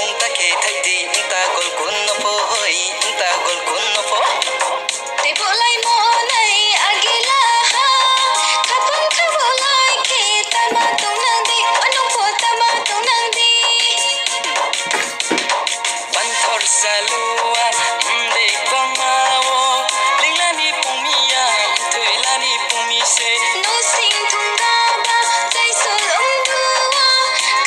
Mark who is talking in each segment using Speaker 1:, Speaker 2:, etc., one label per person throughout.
Speaker 1: nung ta ke thai di ta gol kun no po hoi ta gol kun no po
Speaker 2: te bolai mo nai agila ha khapun khabolai ke tama tung nang di anong po tama tung nang di
Speaker 1: ban thor salua de pamawo linglani pumia tuilani pumise
Speaker 2: no sing thung ga ba chai sol duwa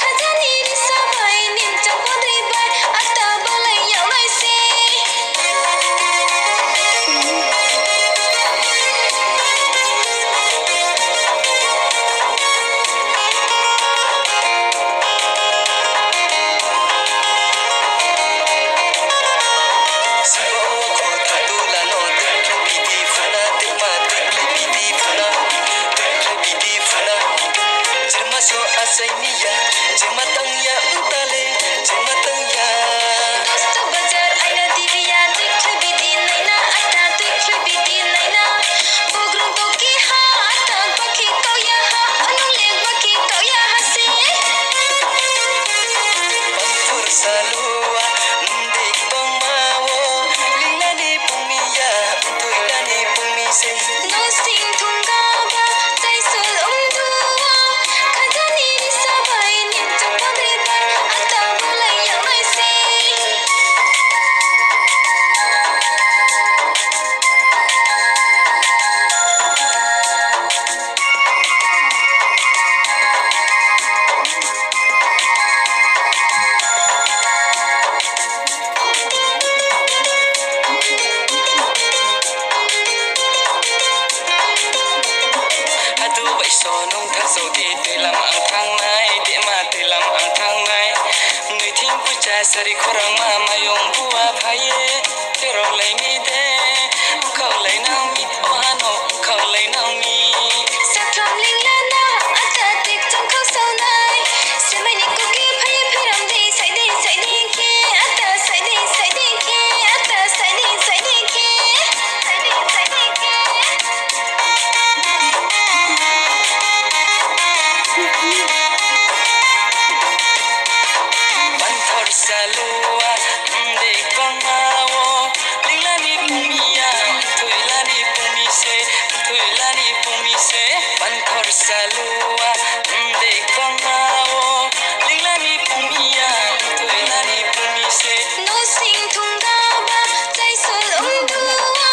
Speaker 2: khajani ri sabai nim chang po dei bai ata bolai yau nai se
Speaker 1: so asainya jematang ya utale jematang ya
Speaker 2: dosto bazar aina diviya tik chabi din naina ata tik chabi din naina bogrung to ki ha ata bakhi to ya ha anung le bakhi to ya ha se
Speaker 1: pantur salua ndik bang mawo linglani pumiya tuilani pumise
Speaker 2: no sing thung ga ba chai sol duwa khajani ri sabai nim chang po dei bai ata bolai yau nai se
Speaker 1: adu bai so nung tha so di telam ang thang nai de ma telam ang thang nai nui thing pu cha sari khorang ma mayong bua phaye pero lai mi de khau lai nang mi o hano khau lai nang mi
Speaker 2: Saklam ling la na ata tik chang khau sau nai semai ni ko ki phai phiram de sai ke ata sai de ke ata sai de ke sai de ke
Speaker 1: ban thor salua de bang mawo linglani pumia tuilani pumise ban thor salua de bang mawo linglani pumia tuilani pumise
Speaker 2: no sing thung ga ba chai sol duwa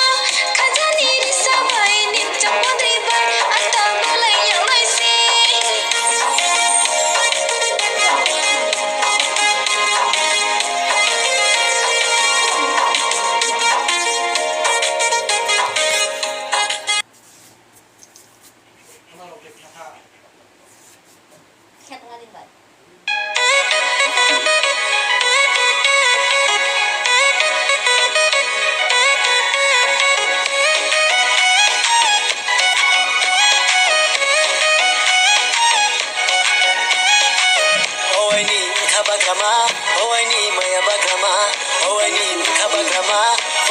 Speaker 2: khajani ri sabai nim chang po dei bai ata bolai yau nai se khat ngalin bai
Speaker 1: Oini kabagrama oini maya bagrama oini kabagrama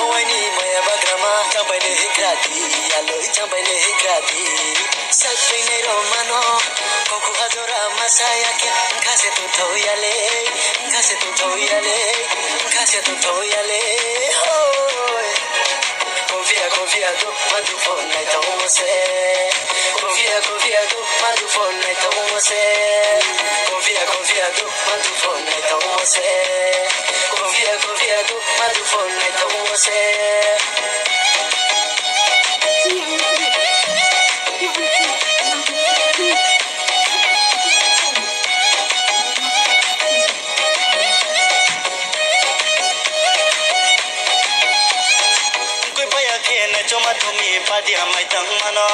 Speaker 1: oini maya bagrama champai le hikrati aloi champai le hikrati sakpai ne romano koku hajora masaya ke khase tu thoyale khase tu thoyale khase tu thoyale hoy confia tu madu phone nai thong se confia tu madu phone nai thong se confia tu madu phone nai thong se confia tu madu phone nai thong se choma tumi padi amai tang mano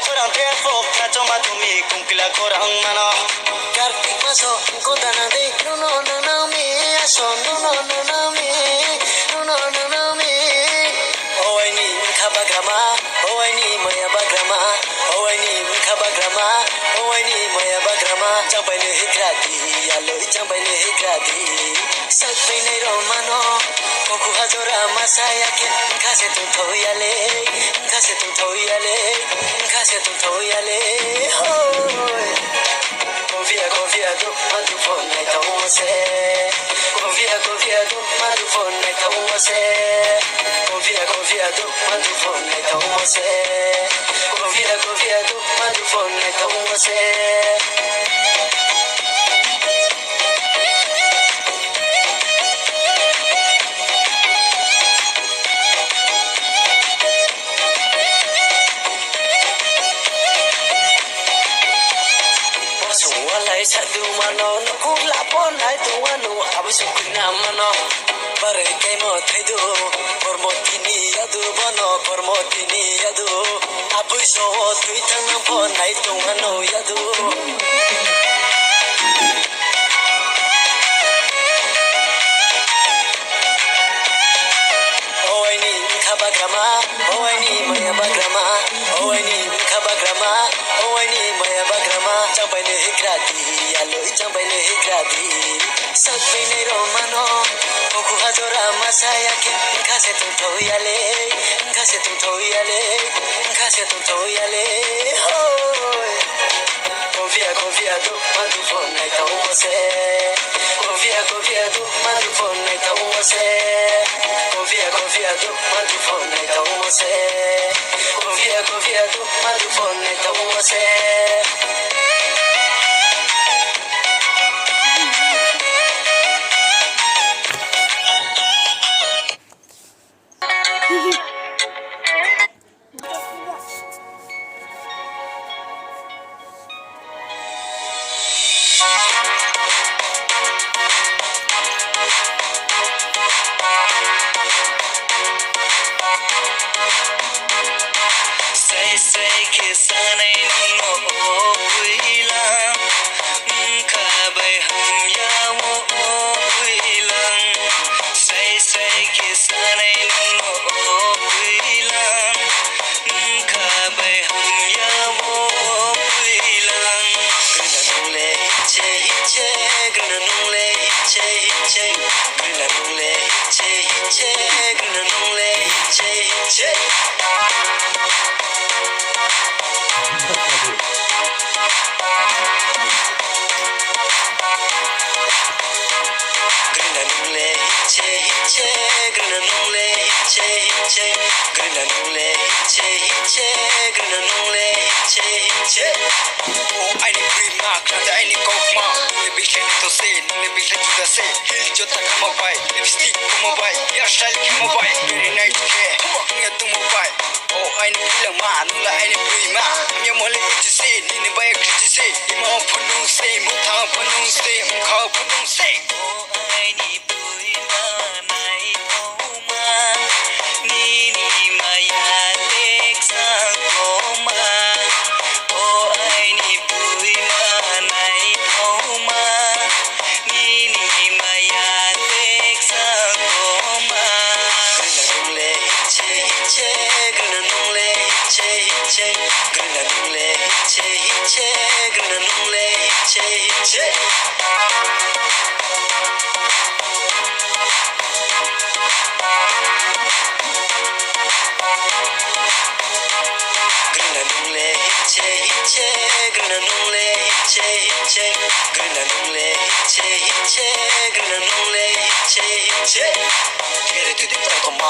Speaker 1: korang te fok na choma tumi kungkila korang mano kartik maso kondana de no mi aso no mi oi ni khabagrama oi ni maya bagrama oi ni khabagrama oi ni maya bagrama champai le hikrati aloi champai le hikrati sakpai nei romano Koku hajora masaya ke Kase tum thoyale Kase tum thoyale Kase tum thoyale Confia do madu phone nai thau se Confia do madu phone nai thau se Confia do madu phone nai thau se Confia do madu phone nai thau se Sadu mano no kula pon hai tu anu abusu kuna mano pare kai mo thaidu pormotini yadu bono pormotini yadu abusu thui thang pon hai tu anu yadu oini khabagrama oini maya bagrama oini khabagrama oini maya bagrama champai ne hikrati aloi champai ne hikrati sabai ne romano koku hajora masaya ke khase tum thoyale khase tum thoyale khase tum thoyale confia do madu phone nai thau se confia do madu phone nai thau se confia do madu phone nai thau se confia do madu phone nai thau se say kisane no oila ka bai hum ya mo oila say kisane no oila ka bai hum ya mo oila grina nule che grina nule che grina nule che grina nule che I need green mark, I need coke mark. Nule bichani to say, nule bichani to say. Heel jota come by, lipstick come by, hairstyle come by. Very nice care, niya tumo by. Oh, I need bilang ma, nula I need green mark. Niya mole iti say, nini bay kriti say. Ima punung say, mukha punung say, mukha punung say. Oh, I need green mark, nai koma. Nini maya leksa koma.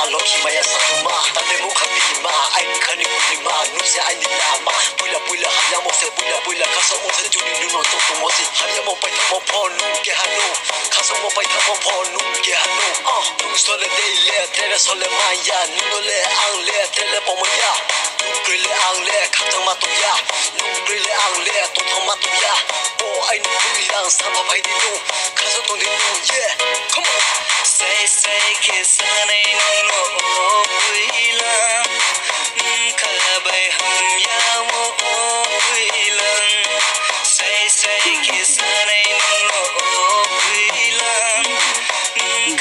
Speaker 1: Loki maya sakuma ande mo khabima ai khani kulima nu se ai ni lama pula hamya mo se pula kaso mo se juni nu no to mo se hamya mo pai mo phonu ke hanu kaso mo pai mo phonu ke hanu nu so le dei le tere so le maya nu le ang le tere po mo ya nu le ang le khatang ma tu ya nu le ang le to thong ma tu ya o ai ni kulang sa ma pai ni nu kaso to ni nu yeah come on say kisane no oila ka bai hum ya mo oila say kisane no oila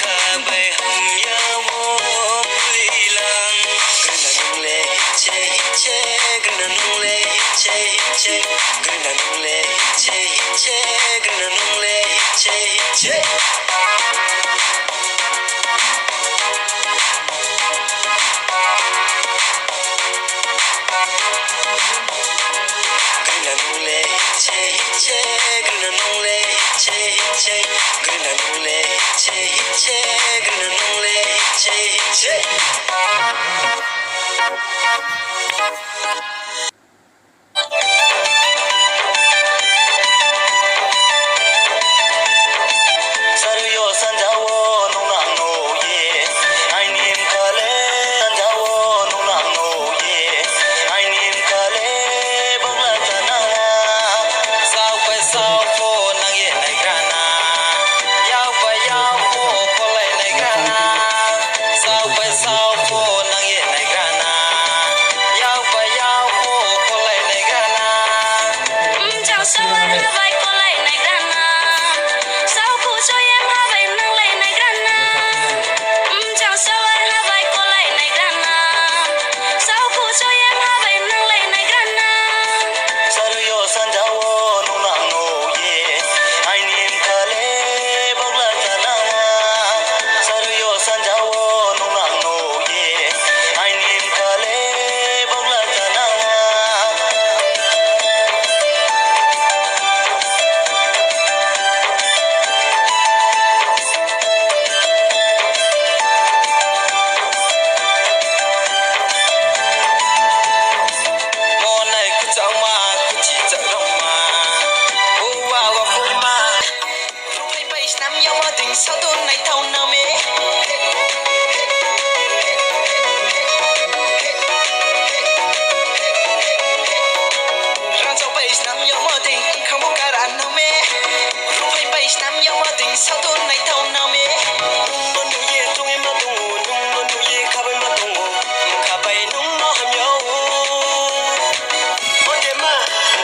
Speaker 1: ka bai hum ya mo oila grina nule grina nule grina nule grina nule Shit.